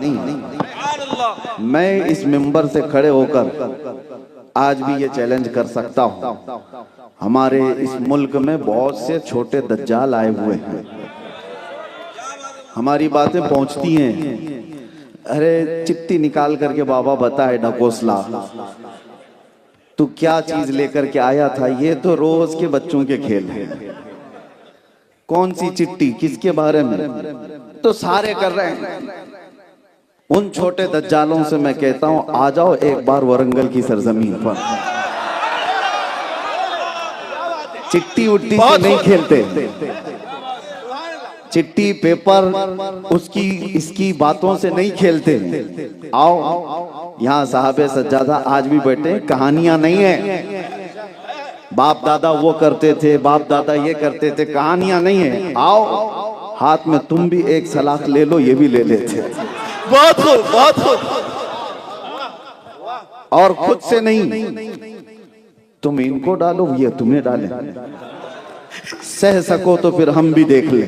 नहीं, मैं इस मिंबर से खड़े होकर आज भी ये चैलेंज कर सकता हूँ, हमारे इस मुल्क में बहुत से छोटे दज्जाल आए हुए हैं, हमारी बातें पहुंचती हैं। अरे चिट्ठी निकाल करके बाबा बताए ढकोसला तू क्या चीज लेकर के आया था, ये तो रोज के बच्चों के खेल हैं। कौन सी चिट्ठी, किसके बारे में, तो सारे कर रहे हैं। उन छोटे दज्जालों से मैं कहता हूं आ जाओ एक बार वरंगल की सरजमीन पर। चिट्ठी उट्टी से नहीं खेलते, चिट्ठी पेपर उसकी इसकी बातों से नहीं खेलते। आओ यहाँ साहबे सज्जादा आज भी बैठे, कहानियां नहीं है बाप दादा वो करते थे, बाप दादा ये करते थे, कहानियां नहीं है। आओ हाथ में तुम भी एक सलाख ले लो, ये भी ले लेते। बहुत खूब, बहुत खूब। और खुद से नहीं, तुम इनको डालो ये तुम्हें डाले, सह सको तो फिर हम भी देख ले।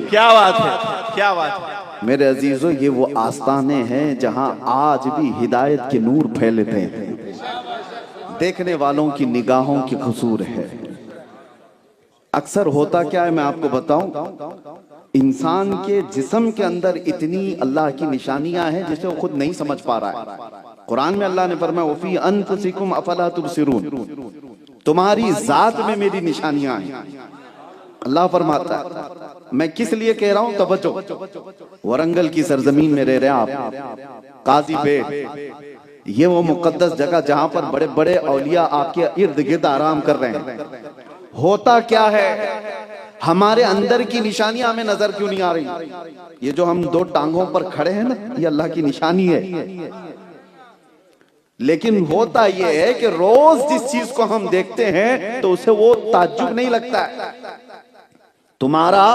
क्या बात है, क्या बात है। मेरे अजीजों, ये वो आस्थाने हैं जहां आज भी हिदायत के नूर फैलते हैं, देखने वालों की निगाहों की कसूर है। अक्सर होता क्या है मैं आपको बताऊं, इंसान के जिस्म के अंदर इतनी अल्लाह की निशानियां हैं जिसे वो खुद नहीं समझ पा रहा है। कुरान में अल्लाह ने फरमाया वफी अनफुसिकुम अफला तुबसिरून, तुम्हारी जात में मेरी निशानियां हैं। अल्लाह फरमाता है, मैं किस लिए कह रहा हूं, तवज्जो। वरंगल की सरजमीन में रह रहे आप, काजी बेट, ये वो मुकद्दस जगह जहां पर बड़े बड़े औलिया आपके इर्द गिर्द आराम कर रहे हैं। होता क्या है, हमारे अंदर की निशानियां हमें नजर क्यों नहीं आ रही। ये जो हम दो टांगों पर खड़े हैं ना, ये अल्लाह की निशानी है। लेकिन होता यह है कि रोज जिस चीज को हम देखते हैं तो उसे वो ताज्जुब नहीं लगता है। तुम्हारा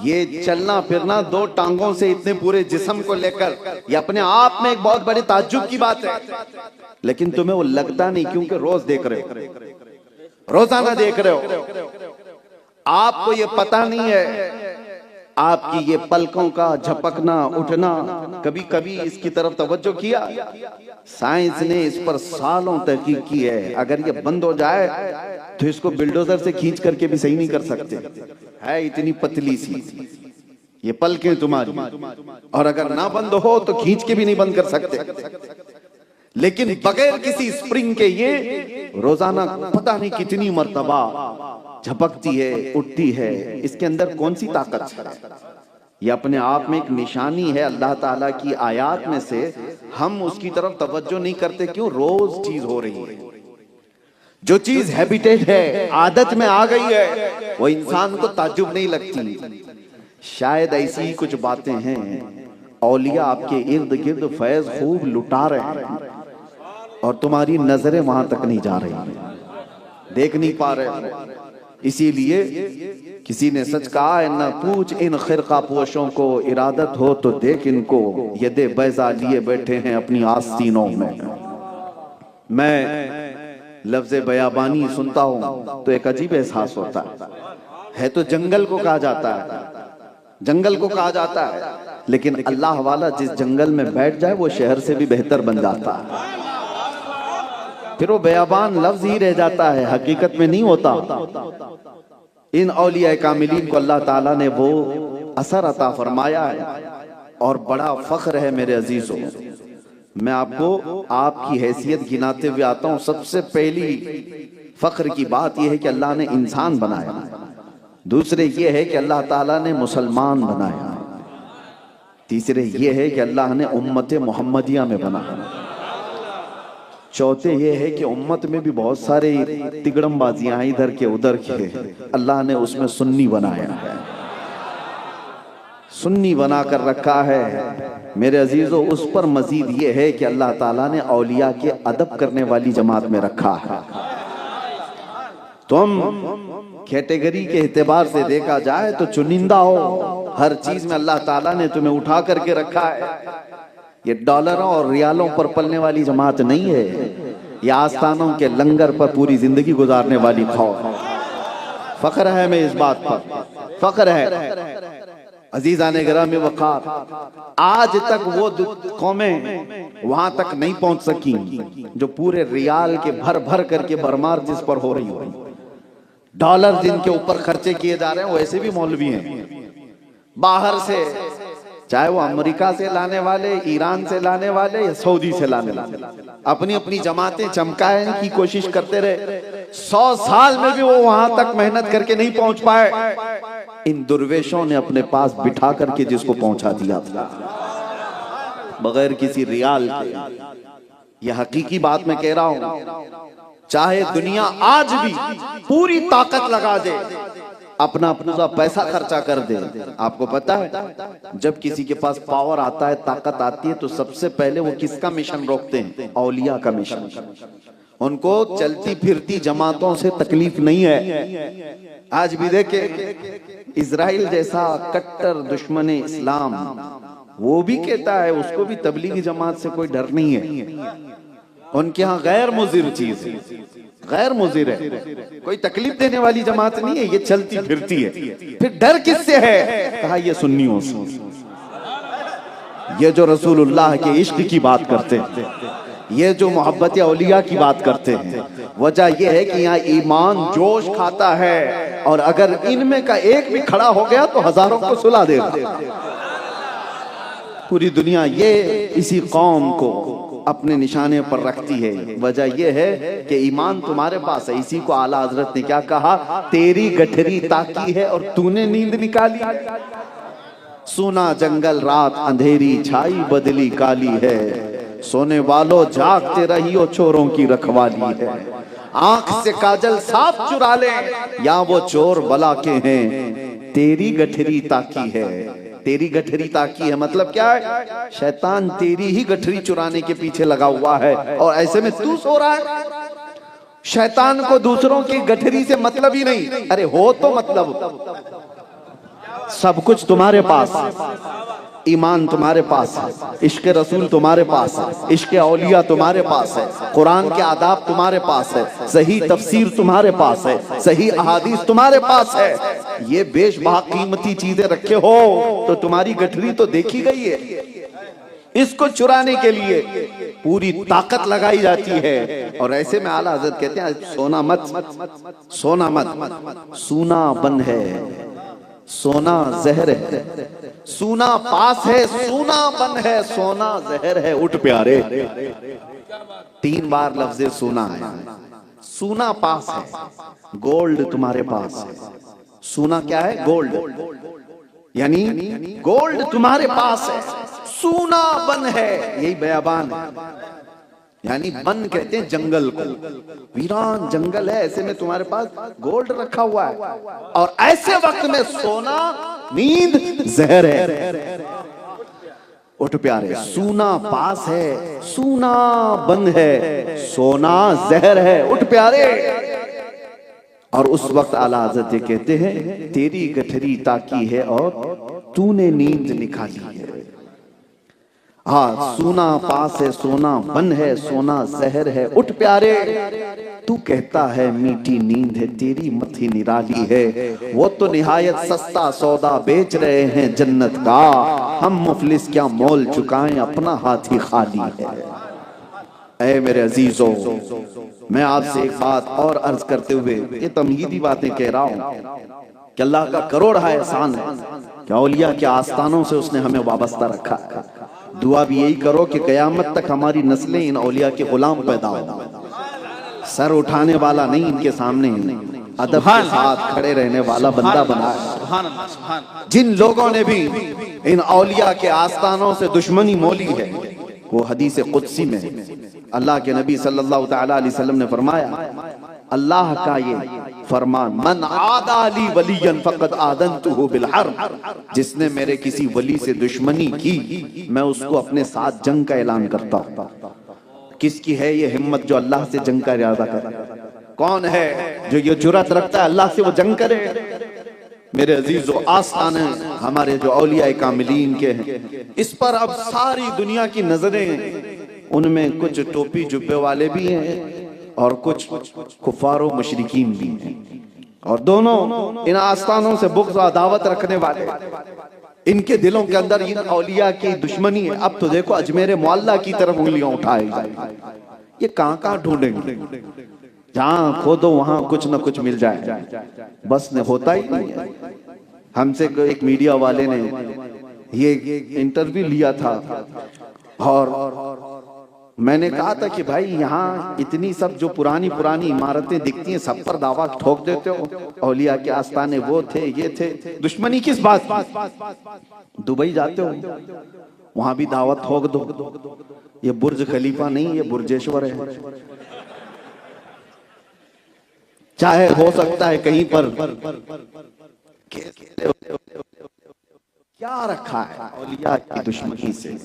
ये चलना फिरना दो टांगों से इतने पूरे जिस्म को लेकर, ये अपने आप में एक बहुत बड़ी ताज्जुब की बात है, लेकिन तुम्हें वो लगता नहीं क्योंकि रोज देख रहे हो, रोजाना देख रहे हो। आपको ये पता नहीं है, आपकी ये पलकों का झपकना उठना, कभी कभी इसकी तरफ तवज्जो किया। साइंस ने इस पर सालों तहकीक की है, अगर ये बंद हो जाए तो इसको बिल्डोजर से खींच करके भी सही नहीं कर सकते, है इतनी पतली सी ये पलकें तुम्हारी, और अगर ना बंद हो तो खींच के भी नहीं बंद कर सकते। लेकिन बगैर किसी स्प्रिंग के ये रोजाना पता नहीं कितनी मर्तबा झपकती है, उठती है। इसके अंदर कौन सी ताकत है, ये अपने आप में एक निशानी है अल्लाह ताला की आयात में से। हम उसकी तरफ तवज्जो नहीं करते, क्यों, रोज चीज हो रही है। जो चीज हैबिटेट है, आदत में आ गई है, वो इंसान को ताज्जुब नहीं लगती। शायद ऐसी ही कुछ बातें हैं, औलिया आपके इर्द गिर्द फैज खूब लुटा रहे हैं और तुम्हारी नजरें वहां तक नहीं जा रही, देख नहीं पा रहे। इसीलिए किसी ने सच कहा है, न पूछ इन खिरका पोशों को, इरादत हो तो देख इनको, यदे बैजा लिए बैठे हैं अपनी आस्तीनों में। मैं लफ्ज़े बयाबानी सुनता हूं तो एक अजीब एहसास होता है तो जंगल को कहा जाता है, जंगल को कहा जाता है, लेकिन अल्लाह वाला जिस जंगल में बैठ जाए वो शहर से भी बेहतर बन जाता है। फिर वो बयाबान लफ्ज ही रह जाता है, हकीकत में नहीं होता। इन औलिया कामिलीन को अल्लाह ताला ने वो असर अता फरमाया है और बड़ा फख्र है मेरे अजीजों। मैं आपको आपकी हैसियत गिनाते हुए आता हूँ। सबसे पहली फख्र की बात यह है कि अल्लाह ने इंसान बनाया, दूसरे ये है कि अल्लाह ताला ने मुसलमान बनाया, तीसरे ये है कि अल्लाह ने उम्मत मोहम्मदिया में बनाया, चौथे ये है कि उम्मत में भी बहुत सारे तिगड़मबाजियां इधर के उधर के, अल्लाह ने उसमें सुन्नी बनाया है, सुन्नी बना कर रखा है। मेरे अजीजों, उस पर मजीद ये है कि अल्लाह ताला ने औलिया के अदब करने वाली जमात में रखा है। तुम कैटेगरी के एतबार से देखा जाए तो चुनिंदा हो, हर चीज में अल्लाह ताला ने तुम्हें उठा करके रखा है। ये डॉलरों और रियालों पर पलने वाली जमात नहीं है, ये आस्थानों के लंगर पर पूरी जिंदगी गुजारने वाली खौफ। फख्र है मैं इस बात पर, फख्र है। अजीजाने गिरामी वक़ार, आज तक वो कौमें वहां तक नहीं पहुंच सकी जो पूरे रियाल के भर भर करके भरमार जिस पर हो रही हो, डॉलर जिनके ऊपर खर्चे किए जा रहे हैं, वैसे भी मौलवी हैं बाहर से, चाहे वो अमेरिका से लाने वाले, ईरान से लाने वाले या सऊदी से लाने वाले, अपनी अपनी जमातें चमकाने की कोशिश करते रहे। 100 साल में भी वो वहां तक मेहनत करके नहीं पहुंच पाए। इन दुर्वेशों ने अपने पास बिठा करके जिसको पहुंचा दिया था बगैर किसी रियाल के। यह हकीकी बात मैं कह रहा हूं। चाहे दुनिया आज भी पूरी ताकत लगा दे, अपना पूरा पैसा खर्चा कर दे, आपको पता है जब किसी के पास पावर आता है, ताकत आती है, तो सबसे पहले वो किसका मिशन रोकते हैं? औलिया का मिशन। उनको चलती फिरती जमातों से तकलीफ नहीं है। आज भी देखे इजराइल जैसा कट्टर दुश्मन इस्लाम, वो भी कहता है, उसको भी तबलीगी जमात से कोई डर नहीं है। उनके यहाँ गैर मुजिर चीज है, गैर मुजिर है, कोई तकलीफ देने वाली जमात नहीं है, ये चलती फिरती है। फिर डर किससे है? कहा ये सुन्नियों से, ये जो रसूलुल्लाह के इश्क की बात करते हैं, ये जो मोहब्बत औलिया की बात करते हैं। वजह यह है कि यहाँ ईमान जोश खाता है, और अगर इनमें का एक भी खड़ा हो गया तो हजारों को सुला देगा। पूरी दुनिया ये इसी कौम को अपने निशाने पर रखती है। वजह यह है कि ईमान तुम्हारे पास है। इसी को आला हजरत ने क्या कहा? तेरी गठरी ताकी है और तूने नींद निकाली। सुना जंगल रात अंधेरी छाई बदली काली है, सोने वालों जागते रहियो चोरों की रखवाली है। आंख से काजल साफ चुरा ले या वो चोर बला के हैं, तेरी गठरी ताकी है। तेरी गठरी ताकी है मतलब क्या है? शैतान तेरी ही गठरी चुराने के पीछे लगा हुआ है, और ऐसे में तू सो रहा है। शैतान को दूसरों की गठरी से मतलब ही नहीं। अरे हो तो मतलब, सब कुछ तुम्हारे पास है। ईमान तुम्हारे पास है, इश्क रसूल तुम्हारे पास है, इश्क औलिया तुम्हारे पास है, कुरान के आदाब तुम्हारे पास है, सही तफसीर तुम्हारे पास है, सही अहादीस तुम्हारे पास है। ये बेशबहा कीमती चीजें रखे हो तो तुम्हारी गठरी तो देखी गई है। इसको चुराने के लिए पूरी ताकत लगाई जाती है। और ऐसे में आला हज़रत कहते हैं सोना मत, सोना मत, सूना बन है, सोना जहर है, सूना पास है, सूना बन है, सोना जहर है। उठ प्यारे, 3 बार लफ्ज़े सूना है। सूना पास है, गोल्ड तुम्हारे पास है। सूना क्या है? गोल्ड, यानी गोल्ड तुम्हारे पास है, सूना बन है, यही बयाबान है। यानी बन कहते हैं जंगल को, वीरान जंगल है, ऐसे में तुम्हारे पास गोल्ड रखा हुआ है, और ऐसे वक्त में सोना नींद जहर है। उठ प्यारे, सूना पास है, सूना बन है, सोना जहर है। उठ प्यारे। और उस वक्त आला हज़रत ये कहते हैं तेरी गठरी ताकी है और तूने नींद निकाली है। हाँ, सोना पास है, सोना बन है, सोना जहर है। उठ प्यारे, तू कहता है मीठी नींद है, तेरी मथी निराली है। वो तो निहायत सस्ता सौदा बेच रहे हैं जन्नत का, हम मुफलिस क्या मोल चुकाएं, अपना हाथ ही खाली है। ऐ मेरे अजीजों, मैं आपसे एक बात और अर्ज करते हुए ये तमहीदी बातें कह रहा हूँ कि अल्लाह का करोड़ एहसान है कि औलिया के आस्थानों से उसने हमें वाबस्ता रखा है। दुआ भी यही करो कि क़यामत तक हमारी नस्लें इन औलिया के गुलाम पैदा हो, सर उठाने वाला नहीं, इनके सामने अदब के साथ खड़े रहने वाला बंदा बनाया। जिन लोगों ने भी इन औलिया के आस्थानों से दुश्मनी मोली है, वो हदीस कुदसी में अल्लाह के नबी सल्लल्लाहु तआला अलैहि वसल्लम ने फरमाया, अल्लाह का ये फरमान, मन आदा ली वलियन फक़द आदनतुहु बिल हर्ब, जिसने मेरे किसी वली से दुश्मनी की, मैं उसको अपने साथ जंग का ऐलान करता हूँ। किसकी है ये हिम्मत जो अल्लाह से जंग का इरादा करे? कौन है जो ये जुर्रत रखता है अल्लाह से वो जंग करे? मेरे अजीजों, आस्थाने हमारे जो औलिया कामिलीन के हैं, इस पर अब सारी दुनिया की नजरें, उनमें कुछ टोपी जुब्बे वाले भी हैं और कुछ कुफारो मुशरिकीन भी हैं, और दोनों इन आस्थानों से बुग़्ज़ और दावत रखने वाले। इनके दिलों के अंदर इन औलिया की दुश्मनी है। अब तो देखो अजमेर मुअल्ला की तरफ उंगलियां उठाई जाए, ये कहां कहां ढूंढेंगे, जहां खोदो वहां कुछ ना कुछ मिल जाए, बस ने होता ही नहीं है। हमसे एक मीडिया वाले ने ये इंटरव्यू लिया था और मैंने कहा था कि भाई यहाँ इतनी सब जो पुरानी पुरानी इमारतें दिखती हैं सब पर दावा ठोक देते हो, औलिया के आस्थाने वो थे ये थे, दुश्मनी किस बात की? दुबई जाते हो वहां भी दावत ठोक दो, ये बुर्ज खलीफा नहीं ये बुर्जेश्वर है। चाहे हो सकता है कहीं पर क्या रखा है औलिया की दुश्मनी से,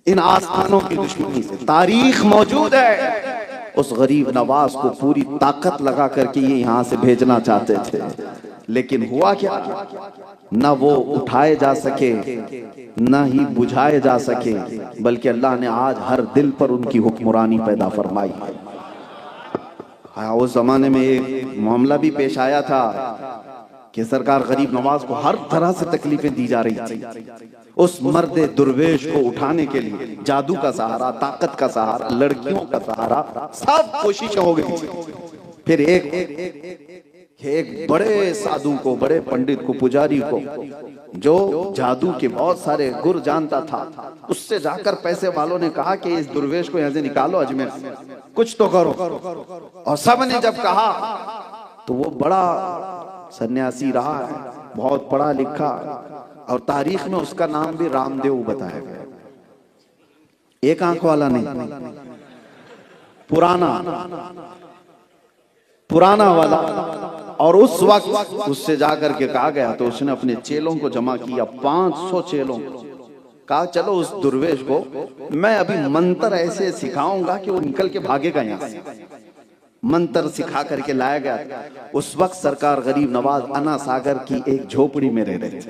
इन आस्थानों की दुश्मनी से। तारीख मौजूद है, उस गरीब नवाज को पूरी ताकत लगा करके ये यहाँ से भेजना चाहते थे, लेकिन हुआ क्या, न वो उठाए जा सके न ही बुझाए जा सके, बल्कि अल्लाह ने आज हर दिल पर उनकी हुक्मरानी पैदा फरमाई। हाँ, उस जमाने में एक मामला भी पेश आया था कि सरकार गरीब नवाज को हर तरह से तकलीफें दी जा रही थी। उस मर्द दुर्वेश को उठाने के लिए जादू का सहारा, ताकत का सहारा, लड़कियों का सहारा, सब कोशिशें हो गई थी। फिर एक बड़े साधु को, बड़े पंडित को, पुजारी को, जो जादू के बहुत सारे गुर जानता था, उससे जाकर पैसे वालों ने कहा कि इस दुर्वेश को यहाँ से निकालो अजमेर से, कुछ तो करो। और सब ने जब कहा तो वो बड़ा सन्यासी रहा है, बहुत पढ़ा लिखा, और तारीख में उसका नाम भी रामदेव बताया गया। एक आंख वाला नहीं, पुराना वाला। और उस वक्त उससे जाकर के कहा गया तो उसने अपने चेलों को जमा किया, 500 चेलों को। कहा चलो उस दुर्वेश को मैं अभी मंत्र ऐसे सिखाऊंगा कि वो निकल के भागेगा यहाँ से। मंत्र सिखा करके लाया गया। उस वक्त सरकार गरीब नवाज अना सागर की एक झोपड़ी में रह रहे थे,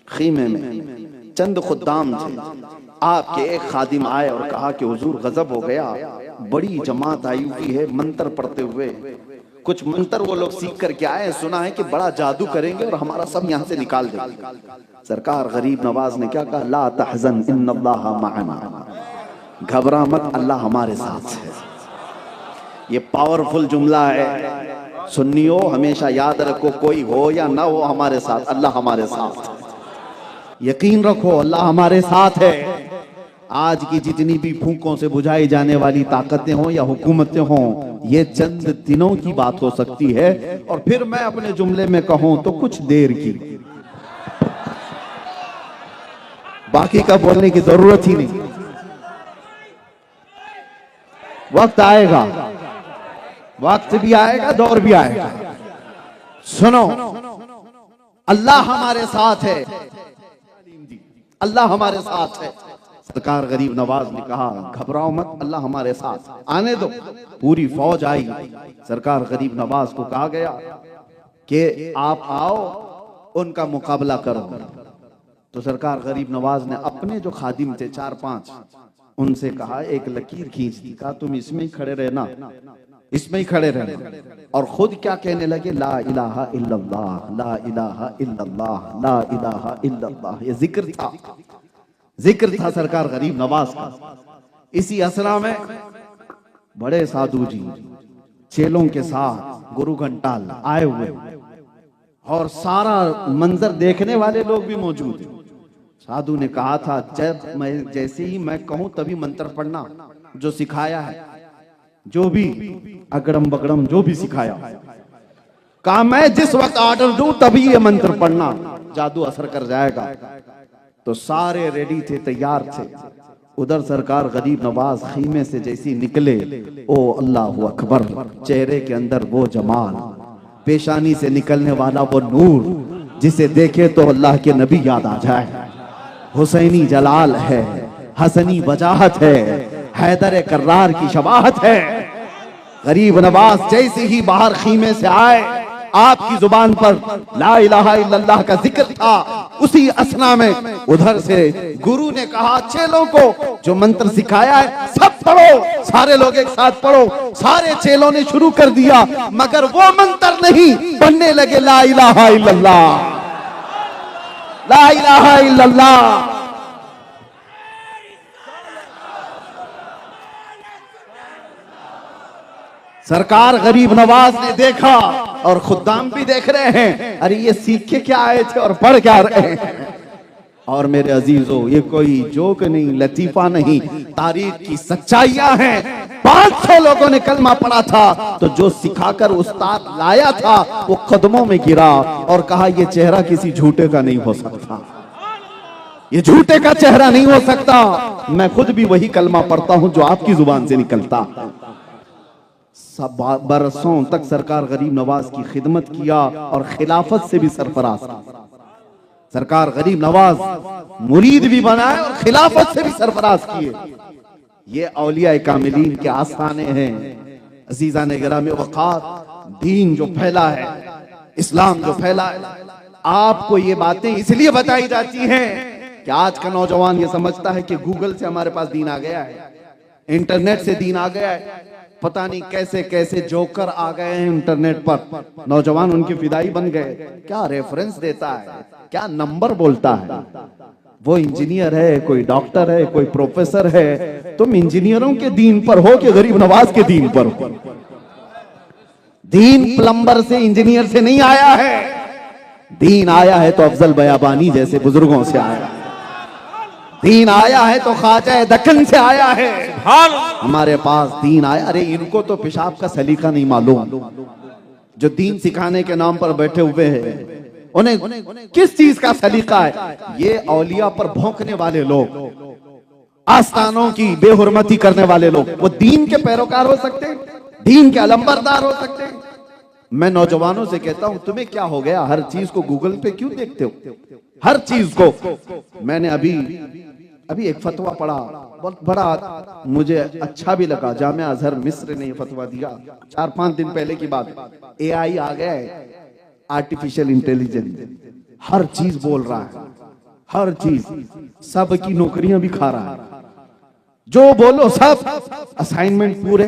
खीमे में चंद खुद्दाम थे। आपके एक खादिम आए और कहा कि हुजूर गजब हो गया, बड़ी जमात आई हुई है मंत्र पढ़ते हुए, कुछ मंत्र वो लोग सीख करके आए, सुना है कि बड़ा जादू करेंगे और हमारा सब यहाँ से निकाल देंगे। सरकार गरीब नवाज ने क्या कहा, ला तहज़न इन्नल्लाह मअना, घबरा मत, अल्लाह हमारे साथ है। ये पावरफुल जुमला है, सुन्नियों हमेशा याद रखो, कोई हो या ना हो हमारे साथ, अल्लाह हमारे साथ। यकीन रखो अल्लाह हमारे साथ है। आज की जितनी भी फूंकों से बुझाई जाने वाली ताकतें हों या हुकूमतें हों, ये चंद दिनों की बात हो सकती है। और फिर मैं अपने जुमले में कहूं तो कुछ देर की, बाकी का बोलने की जरूरत ही नहीं। वक्त आएगा, वक्त भी आएगा, दौर भी आएगा। सुनो, अल्लाह हमारे साथ है, अल्लाह हमारे साथ है। सरकार गरीब नवाज ने कहा घबराओ मत, अल्लाह हमारे साथ, आने दो। पूरी फौज आई। सरकार गरीब नवाज को कहा गया कि आप आओ, उनका मुकाबला करो। तो सरकार गरीब नवाज ने अपने जो खादिम थे 4-5, उनसे कहा, एक लकीर खींच दी, कहा तुम इसमें ही खड़े रहना, इसमें ही खड़े रहना। और खुद क्या कहने लगे, ला इलाहा इल्लल्लाह, ला इलाहा इल्लल्लाह, ला इलाहा इल्लल्लाह। ये जिक्र था सरकार गरीब नवाज का। इसी असरा में बड़े साधु जी चेलों के साथ गुरु घंटाल आए हुए, और सारा मंजर देखने वाले लोग भी मौजूद हैं। साधु ने कहा था, जैसे ही मैं कहूं तभी मंत्र पढ़ना, जो सिखाया है, जो भी अगड़म बगड़म जो भी सिखाया, कहा मैं जिस वक्त ऑर्डर दूं तभी ये मंत्र पढ़ना, जादू असर कर जाएगा। तो सारे रेडी थे, तैयार थे। उधर सरकार गरीब नवाज खीमे से जैसी निकले, ओ अल्लाह अकबर, चेहरे के अंदर वो जमाल, पेशानी से निकलने वाला वो नूर, जिसे देखे तो अल्लाह के नबी याद आ जाए। हुसैनी जलाल है, हसनी वजाहत है, हैदर कर्रार की शबाहत है। गरीब नवाज जैसे ही बाहर खीमे से आए, आपकी जुबान पर ला इलाहा इल्लल्लाह का जिक्र था। उसी असना में उधर से गुरु ने कहा, चेलों को जो मंत्र सिखाया है सब पढ़ो। सारे लोग एक साथ पढ़ो। सारे चेलों ने शुरू कर दिया, मगर वो मंत्र नहीं, पढ़ने लगे ला इलाहा इल्लल्लाह। ला इलाहा इल्लल्लाह। सरकार गरीब नवाज ने देखा और खुद्दाम भी देख रहे हैं, अरे ये सीख के क्या आए थे और पढ़ क्या रहे हैं। और मेरे अजीजों, ये कोई जोक नहीं, लतीफा नहीं, तारीख की सच्चाइयां हैं। 500 लोगों ने कलमा पढ़ा था, तो जो सिखाकर उस्ताद लाया था वो कदमों में गिरा और कहा ये चेहरा किसी झूठे का नहीं हो सकता, ये झूठे का चेहरा नहीं हो सकता। मैं खुद भी वही कलमा पढ़ता हूं जो आपकी जुबान से निकलता। सब बरसों तक सरकार गरीब नवाज की खिदमत किया और खिलाफत से भी सरफराज। सरकार गरीब नवाज मुरीद भी बनाए और खिलाफत से भी सरफराज किए। ये औलिया कामिलीन के आस्थाने हैं। अजीजा ने गिरामी वक़ार, दीन जो फैला है, इस्लाम जो फैला है, आपको ये बातें इसलिए बताई जाती हैं कि आज का नौजवान ये समझता है कि गूगल से हमारे पास दीन आ गया है, इंटरनेट से दीन आ गया है। पता नहीं कैसे कैसे जोकर आ गए हैं इंटरनेट पर, नौजवान उनकी फिदाई बन गए। क्या रेफरेंस देता है, क्या नंबर बोलता है। वो इंजीनियर है, कोई डॉक्टर है, कोई प्रोफेसर है। तुम इंजीनियरों के दीन पर हो कि गरीब नवाज के दीन पर हो? दीन प्लम्बर से, इंजीनियर से नहीं आया है। दीन आया है तो अफजल बयाबानी जैसे बुजुर्गों से आया। दीन आया है तो ख्वाजा दक्कन से आया है। हमारे पास दीन आया। अरे इनको तो पेशाब का सलीका नहीं मालूम, जो दीन सिखाने के नाम पर बैठे हुए हैं। उन्हें किस चीज का सलीका है? ये औलिया पर भौंकने वाले लोग, आस्थानों की बेहुरमती करने वाले लोग, वो दीन के पैरोकार हो सकते हैं, दीन के अलंबरदार हो सकते हैं। मैं नौजवानों से कहता हूं, तुम्हें क्या हो गया? हर चीज को गूगल पे क्यों देखते हो? हर चीज को। मैंने अभी एक फतवा पढ़ा, बहुत बड़ा मुझे अच्छा भी लगा। जामिया अजहर मिस्र ने फतवा दिया 4-5 दिन पहले की बात। AI आ गया है, आर्टिफिशियल इंटेलिजेंस, हर चीज बोल रहा है, हर चीज, सबकी नौकरियां भी खा रहा है। जो बोलो सब, असाइनमेंट पूरे,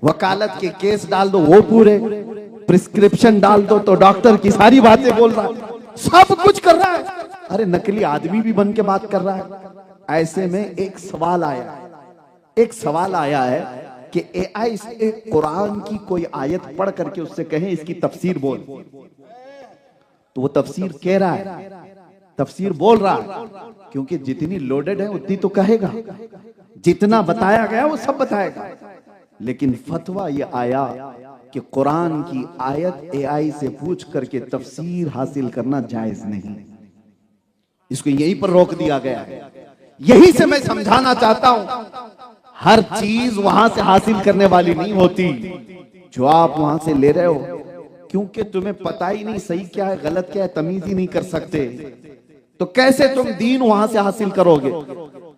वकालत के केस डाल दो वो पूरे, प्रिस्क्रिप्शन डाल दो तो डॉक्टर की सारी बातें बोल रहा है, सब कुछ कर रहा है। अरे नकली आदमी भी बन के बात कर रहा है। ऐसे में एक सवाल आया है कि AI से कुरान की कोई आयत पढ़ करके उससे कहें इसकी तफसीर बोल, तो वो तफसीर कह रहा है, तफसीर बोल रहा है, क्योंकि जितनी लोडेड है उतनी तो कहेगा, जितना बताया गया वो सब बताएगा। लेकिन फतवा ये आया कि कुरान की आयत AI से पूछ करके तफसीर हासिल करना जायज नहीं। इसको यहीं पर रोक दिया गया है। यही से मैं समझाना चाहता हूं, हर चीज वहां से हासिल करने वाली नहीं होती जो आप वहां से ले रहे हो, क्योंकि तुम्हें पता ही नहीं सही क्या है गलत क्या है, तमीज ही नहीं कर सकते, तो कैसे तुम दीन वहां से हासिल करोगे?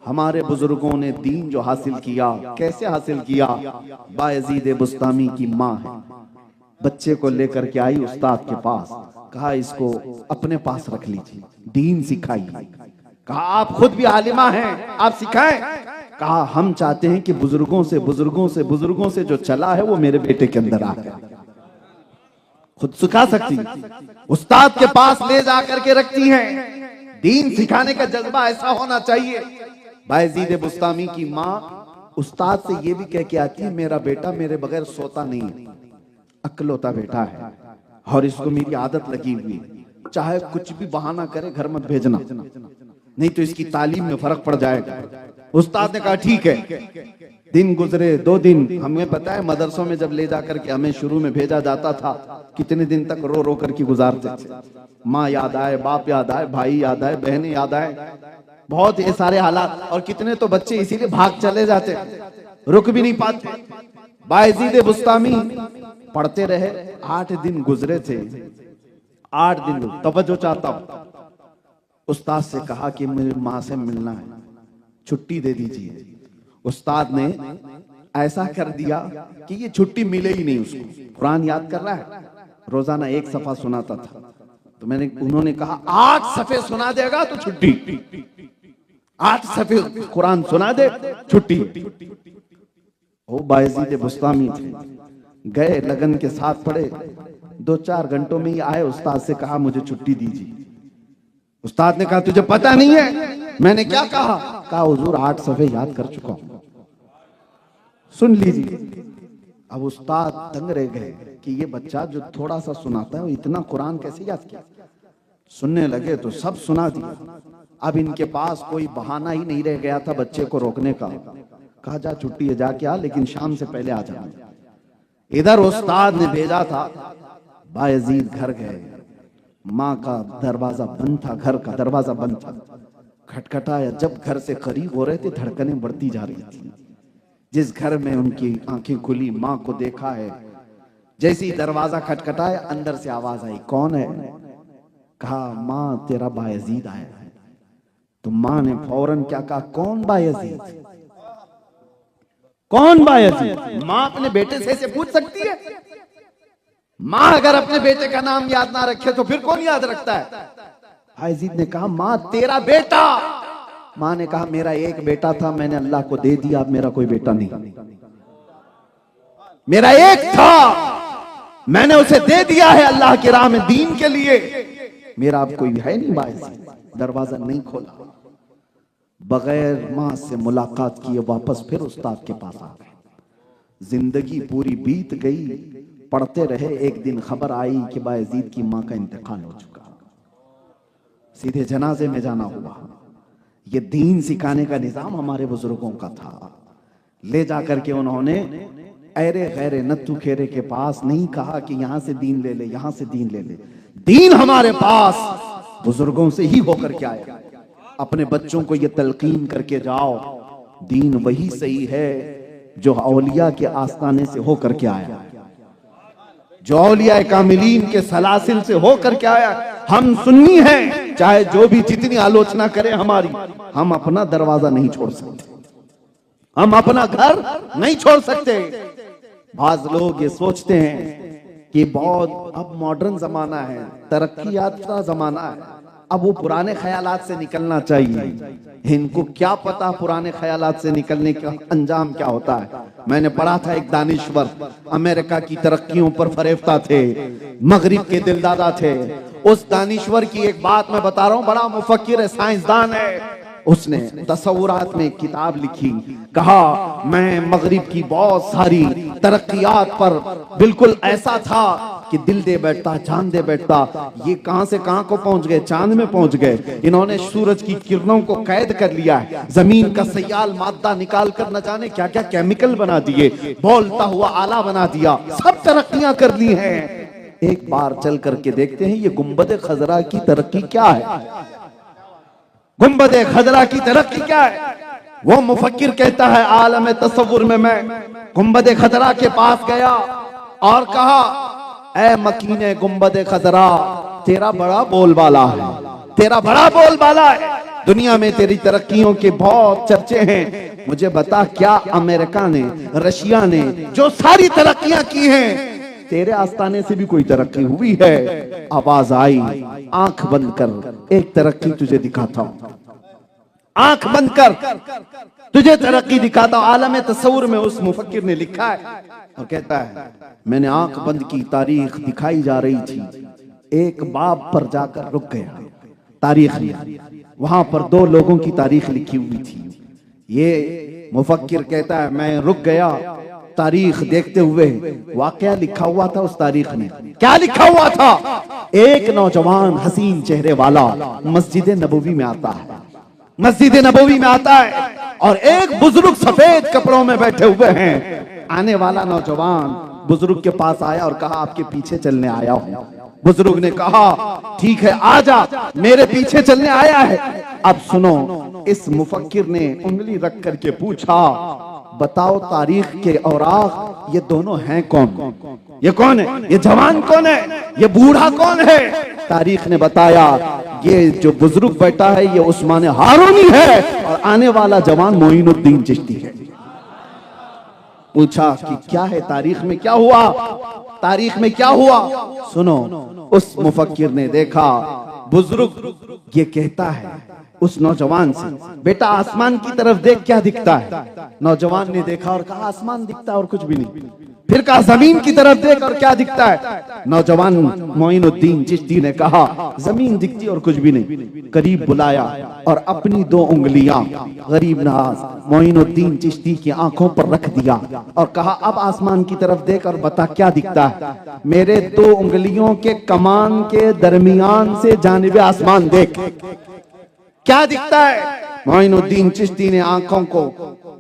हमारे बुजुर्गों ने दीन जो हासिल किया, कैसे हासिल किया? बायजीद बुस्तामी की माँ है, बच्चे को लेकर के आई उस्ताद के पास, कहा इसको अपने पास रख लीजिए, दीन सिखाइए। कहा आप खुद भी आलिमा हैं, आप सिखाएं। कहा हम चाहते हैं कि बुजुर्गों से जो चला है वो मेरे बेटे के अंदर आ गया, खुद सिखा सकती, उस्ताद के पास ले जा करके रखती हैं। दीन सिखाने का जज्बा ऐसा होना चाहिए। बायजीद बुस्तामी की माँ उस्ताद से ये भी कह के आती है, मेरा बेटा मेरे बगैर सोता नहीं है, अकलौता बेटा है और इसको मेरी आदत लगी हुई, चाहे कुछ भी बहाना करे घर मत भेजना, नहीं तो इसकी तालीम में फर्क पड़ जाएगा। उस्ताद ने कहा ठीक है। दिन गुजरे, 2 दिन, हमें पता है मदरसों में जब ले जाकर के हमें शुरू में भेजा जाता था, कितने दिन तक रो रो करके गुजारते थे। माँ याद आए, बाप याद आए, भाई याद आए, बहनें याद आए, बहुत ये सारे हालात। और कितने तो बच्चे इसीलिए भाग चले जाते, रुक भी नहीं पाते। बायजीद बुस्तामी पढ़ते रहे। 8 दिन गुजरे थे, 8 दिन। तवज्जो चाहता हूं, उस्ताद से कहा कि मेरी माँ से मिलना है, छुट्टी दे दीजिए। उस्ताद ने ऐसा कर दिया कि ये छुट्टी मिले ही नहीं उसको। कुरान याद कर रहा है, रोजाना 1 सफा सुनाता था, तो उन्होंने कहा 8 सफे सुना देगा तो छुट्टी, 8 सफे कुरान सुना दे छुट्टी। वो बायजीद बुस्तामी थे, गए लगन के साथ पढ़े, 2-4 घंटों में ही आए, उस्ताद से कहा मुझे छुट्टी दीजिए। उस्ताद ने कहा तुझे पता नहीं है मैंने क्या कहा? कहा हुजूर 8 सफ़े याद कर चुका हूं। सुन लीजिए। अब उस्ताद दंग रह गए कि ये बच्चा जो थोड़ा सा सुनाता है वो इतना कुरान कैसे याद किया। सुनने लगे तो सब सुना दिया। अब इनके पास कोई बहाना ही नहीं रह गया था बच्चे को रोकने का। कहा जा छुट्टी है जाके आ, लेकिन शाम से पहले आ जाना। इधर उस्ताद ने भेजा था, बायजीद घर गए। माँ का दरवाजा बंद था, घर का दरवाजा बंद था। खटखटाया, जब घर से करीब हो रहे थे धड़कनें बढ़ती जा रही थी। जिस घर में उनकी आंखें खुली, माँ को देखा है। जैसे ही दरवाजा खटखटाया अंदर से आवाज आई, कौन है? कहा माँ तेरा बायजीद आया है। तो माँ ने फौरन क्या कहा, कौन बायजीद? कौन बायजीद? माँ अपने बेटे से ऐसे पूछ सकती है? माँ अगर अपने बेटे का नाम याद ना रखे तो फिर कौन याद रखता है? बायजीद ने कहा माँ तेरा बेटा। माँ ने कहा मेरा एक बेटा था, मैंने अल्लाह को दे दिया, अब मेरा कोई बेटा नहीं। मेरा एक था, मैंने उसे दे दिया है अल्लाह की राह में दीन के लिए, मेरा अब कोई है नहीं। बायजीद दरवाजा नहीं खोला, बगैर माँ से मुलाकात किए वापस फिर उस्ताद के पास आ गए। जिंदगी पूरी बीत गई, पढ़ते रहे। एक दिन खबर आई कि बायजीद की माँ का इंतकाल हो चुका। सीधे जनाजे में जाना हुआ। ये दीन सिखाने का निजाम हमारे बुजुर्गों का था। ले जाकर के उन्होंने ऐरे गैरे नत्थु खेरे के पास नहीं कहा कि यहां से दीन ले ले, यहां से दीन ले ले। दीन हमारे पास बुजुर्गों से ही होकर के आया। अपने बच्चों को ये तलकीन करके जाओ, दीन वही सही है जो औलिया के आस्ताने से होकर के आया, जो औलिया कामिलीन के सलासिल से होकर के आया। हम सुन्नी हैं, चाहे जो भी जितनी आलोचना करे हमारी, हम अपना दरवाजा नहीं छोड़ सकते, हम अपना घर नहीं छोड़ सकते। बाज लोग ये सोचते हैं कि बहुत अब मॉडर्न जमाना है, तरक्कीयात का जमाना है, अब वो पुराने ख्यालात से निकलना चाहिए। इनको क्या पता पुराने ख्यालात से निकलने का अंजाम क्या होता है। मैंने पढ़ा था एक दानिश्वर अमेरिका की तरक्कियों पर फरेफ्ता थे, मगरिब के दिलदादा थे। उस दानिश्वर की एक बात मैं बता रहा हूं, बड़ा मुफक्किर है, साइंसदान है। उसने तसव्वुरात में किताब लिखी, कहा मैं मगरिब की बहुत सारी तरक्कियात पर बिल्कुल ऐसा था कि दिल दे बैठता, जान दे बैठता। ये कहां से कहां को पहुंच गए, चांद में पहुंच गए। इन्होंने सूरज की किरणों को कैद कर लिया है, जमीन का सयाल मादा निकाल कर न जाने क्या क्या केमिकल बना दिए, बोलता हुआ आला बना दिया, सब तरक्कियां कर ली हैं। एक बार चल करके देखते हैं ये गुंबद खजरा की तरक्की क्या है। गुंबद खजरा की तरक्की क्या है? वो मुफक्किर कहता है आलम तसव्वुर में मैं गुंबद खजरा के पास गया और कहा ऐ मकीने गुंबद खजरा, तेरा बड़ा बोलबाला है, तेरा बड़ा बोलबाला है, दुनिया में तेरी तरक्कियों के बहुत चर्चे हैं। मुझे बता क्या अमेरिका ने, रशिया ने जो सारी तरक्कियां की हैं, तेरे आस्ताने से भी कोई तरक्की हुई है? आवाज आई, आंख बंद कर, एक तरक्की तुझे दिखाता हूं, आंख बंद कर तुझे तरक्की दिखाता हूं। आलम तसव्वुर में उस मुफक्किर ने लिखा है और कहता है मैंने आंख बंद की, तारीख दिखाई जा रही थी, एक बाब पर जाकर रुक गया। तारीख में वहां पर 2 लोगों की तारीख लिखी हुई थी। ये मुफक्किर कहता है मैं रुक गया तारीख देखते हुए। वाकया लिखा हुआ था उस तारीख में, क्या लिखा हुआ था? एक नौजवान हसीन चेहरे वाला मस्जिद नबवी में आता है, मस्जिद नबवी में आता है और एक बुजुर्ग सफेद कपड़ों में बैठे हुए हैं। आने वाला नौजवान बुजुर्ग के पास आया और कहा आपके पीछे चलने आया हूं। बुजुर्ग ने कहा ठीक है आजा, मेरे पीछे चलने आया है। अब सुनो, इस मुफक्किर ने उंगली रख करके पूछा बताओ तारीख के औराक ये दोनों हैं कौन? ये कौन है? ये जवान कौन है? ये बूढ़ा कौन है? तारीख ने बताया ये जो बुजुर्ग बैठा है ये उस्मान हारूनी है और आने वाला जवान मोइनुद्दीन चिश्ती है। पूछा कि क्या है तारीख में, क्या हुआ तारीख में, क्या हुआ? सुनो, उस मुफक्किर ने देखा बुजुर्ग ये कहता है उस नौजवान से बेटा आसमान की तरफ देख क्या दिखता है। नौजवान ने देखा और कहा आसमान दिखता और कुछ भी नहीं। फिर कहा जमीन की तरफ देख और क्या दिखता है। नौजवान मोइनुद्दीन चिश्ती ने कहा जमीन दिखती और कुछ भी नहीं। करीब बुलाया और अपनी 2 उंगलियां गरीब नवाज मोइनुद्दीन चिश्ती की आंखों पर रख दिया और कहा अब आसमान की तरफ देख और बता क्या दिखता है। मेरे 2 उंगलियों के कमान के दरमियान से जानिबे आसमान देख, क्या दिखता है। मोइनुद्दीन चिश्ती ने आंखों को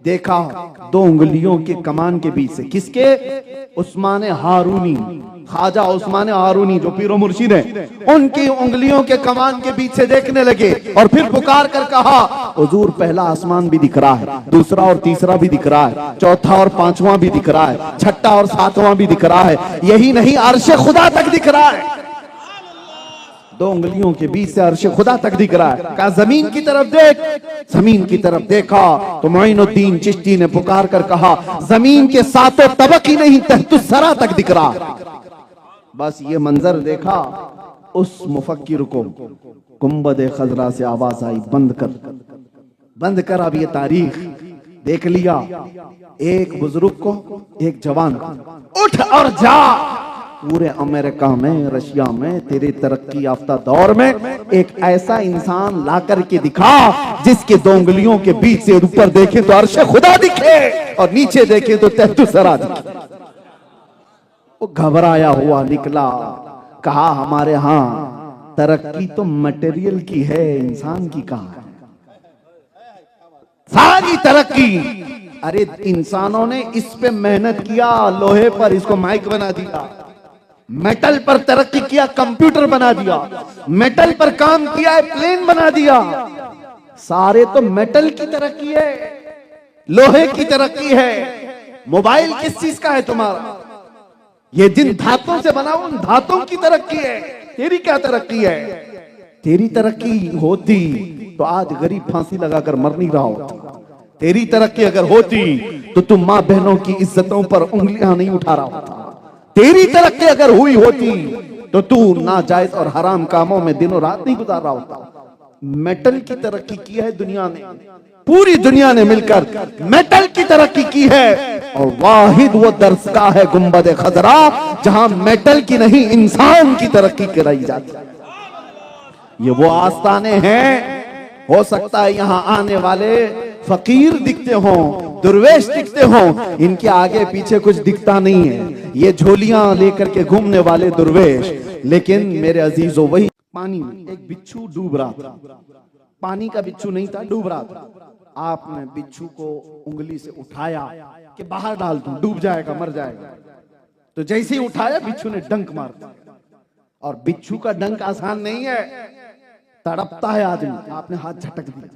देखा 2 उंगलियों के कमान के बीच से। किसके? उस्मान हारूनी, ख्वाजा उस्मान हारूनी जो पीरो मुर्शिद है, उनकी उंगलियों के कमान के बीच से देखने लगे और फिर पुकार कर कहा हुजूर पहला आसमान भी दिख रहा है, दूसरा और तीसरा भी दिख रहा है, चौथा और पांचवा भी दिख रहा है, छठा और सातवां भी दिख रहा है, यही नहीं अर्शे खुदा तक दिख रहा है। 2 उंगलियों के बीच से अर्श खुदा तक दिख रहा है। कहा जमीन की तरफ देख। जमीन की तरफ देखा तो मोइनुद्दीन चिश्ती ने पुकार कर कहा जमीन के 7 तबक ही नहीं तहतुस सरा तक दिख रहा। बस ये मंजर देखा, उस मुफक्किर को गुंबद खजरा से आवाज आई बंद कर अब ये तारीख देख लिया। एक बुजुर्ग को, एक जवान को, उठ और जा। पूरे अमेरिका में, रशिया में, तेरे तरक्की याफ्ता दौर में एक ऐसा इंसान ला करके दिखा जिसके 2 उंगलियों के बीच से ऊपर देखे तो अर्श खुदा दिखे और नीचे देखे तो तहतुस सरा दिखे। वो घबराया हुआ निकला, कहा हमारे यहाँ तरक्की तो मटेरियल की है, इंसान की कहां है? सारी तरक्की, अरे इंसानों ने इस पे मेहनत किया, लोहे पर इसको माइक बना दिया, मेटल पर तरक्की किया, कंप्यूटर बना दिया, मेटल पर काम किया है, प्लेन बना दिया। सारे तो मेटल की तरक्की है, लोहे की तरक्की है। मोबाइल किस चीज का है तुम्हारा? ये जिन धातों से बना उन धातों की तरक्की है। तेरी क्या तरक्की है? तेरी तरक्की होती तो आज गरीब फांसी लगाकर मर नहीं रहा होता। तेरी तरक्की अगर होती तो तुम मां बहनों की इज्जतों पर उंगलियां नहीं उठा रहा होता। तेरी तरक्की अगर हुई होती तो तू नाजायज और हराम कामों में दिनों रात नहीं गुजार रहा होता। मेटल की तरक्की की है दुनिया ने, पूरी दुनिया ने मिलकर मेटल की तरक्की की है और वाहिद वो दरसगाह है गुंबद खजरा जहां मेटल की नहीं इंसान की तरक्की कराई जाती है। ये वो आस्थाने हैं। हो सकता है यहां आने वाले फकीर दिखते हों, दुर्वेश दिखते हों, इनके आगे पीछे कुछ दिखता नहीं है, ये झोलियां लेकर के घूमने वाले दुर्वेश। लेकिन मेरे अजीजों, वही पानी में एक बिच्छू डूब रहा था, पानी का बिच्छू नहीं था, डूब रहा था। आपने बिच्छू को उंगली से उठाया कि बाहर डाल दूं, डूब जाएगा, मर जाएगा। तो जैसे ही उठाया बिच्छू ने डंक मार दिया। और बिच्छू का डंक आसान नहीं है, तड़पता है आदमी। आपने हाथ झटक दिया,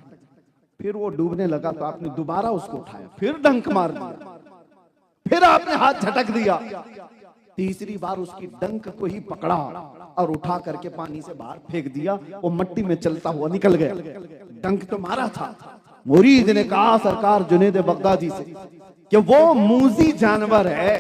फिर वो डूबने लगा तो आपने दोबारा उसको उठाया, फिर डंक मार दिया, फिर आपने हाथ झटक दिया। तीसरी बार उसकी डंक को ही पकड़ा और उठा करके पानी से बाहर फेंक दिया। वो मिट्टी में चलता हुआ निकल गया। डंक तो मारा था। मुरीद ने कहा सरकार जुनैद बगदादी से कि वो मूजी जानवर है,